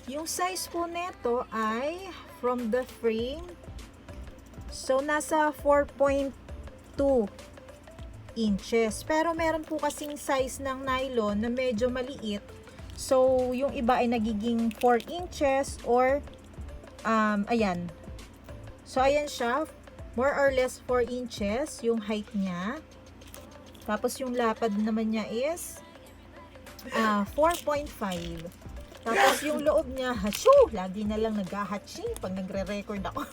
Yung size po nito ay from the frame. So, nasa 4.2 inches. Pero meron po kasing size ng nylon na medyo maliit. So, yung iba ay nagiging 4 inches or ayan. So, ayan siya. More or less 4 inches yung height niya. Tapos, yung lapad naman niya is 4.5. Tapos yung loob niya, hachoo! Lagi na lang nag-hatching pag nagre-record ako.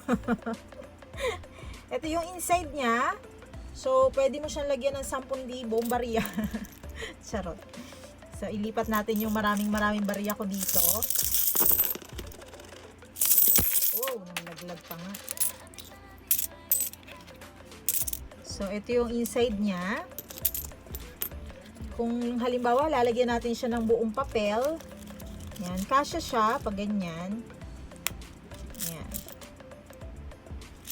Ito yung inside niya. So, pwede mo siyang lagyan ng 10,000 barya. Charot. So, ilipat natin yung maraming barya ko dito. Oh, nalaglag pa nga. So, ito yung inside niya. Kung halimbawa, lalagyan natin siya ng buong papel. Yan, kasya siya pag ganyan. Yan.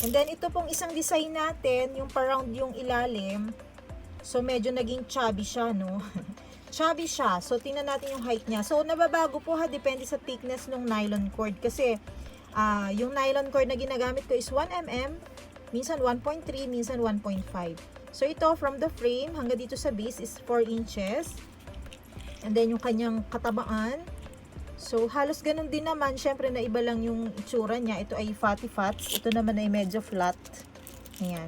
And then, ito pong isang design natin, yung pa-round yung ilalim. So, medyo naging chubby siya, no? Chubby siya. So, tingnan natin yung height niya. So, nababago po ha, depende sa thickness ng nylon cord. Kasi, yung nylon cord na ginagamit ko is 1 mm, minsan 1.3, minsan 1.5. So, ito from the frame hanggang dito sa base is 4 inches. And then, yung kanyang katabaan. So, halos ganun din naman. Syempre, na iba lang yung itsura niya. Ito ay fatty fats. Ito naman ay medyo flat. Ayan.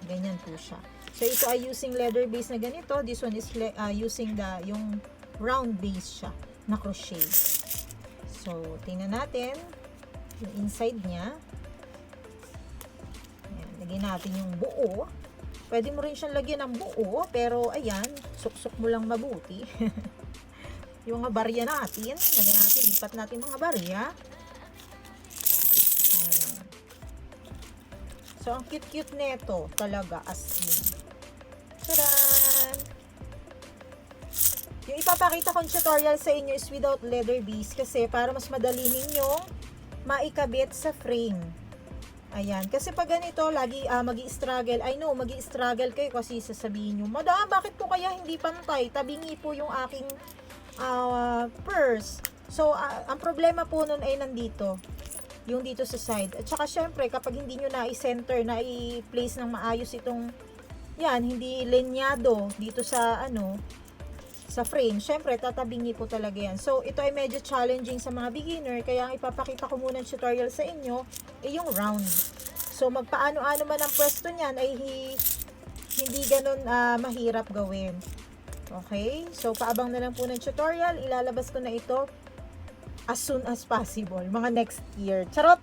Ganyan po siya. So, ito ay using leather base na ganito. This one is using yung round base siya na crochet. So, tingnan natin yung inside niya. Ayan. Lagyan natin yung buo. Pwede mo rin siyang lagyan ng buo. Pero, ayan. Suksok mo lang mabuti. Yung mga barya natin, lagyan natin, lipat natin mga barya. Ayan. So, ang cute-cute nito talaga, as in. Taran! Yung ipapakita kong tutorial sa inyo is without leather beads kasi para mas madali ninyong maikabit sa frame. Ayan. Kasi pag ganito, lagi magi-struggle. I know, magi-struggle kayo kasi sasabihin nyo, Madam, bakit po kaya hindi pantay? Tabingi po yung aking purse. So, ang problema po nun ay nandito. Yung dito sa side. At saka, syempre, kapag hindi nyo na-center, na-place ng maayos itong, yan, hindi linyado dito sa, sa frame. Syempre, tatabingi po talaga yan. So, ito ay medyo challenging sa mga beginner. Kaya, ang ipapakita ko muna ng tutorial sa inyo, ay yung round. So, magpaano-ano man ang pwesto niyan, ay hindi ganun mahirap gawin. Okay? So, paabang na lang po ng tutorial. Ilalabas ko na ito as soon as possible. Mga next year. Charot!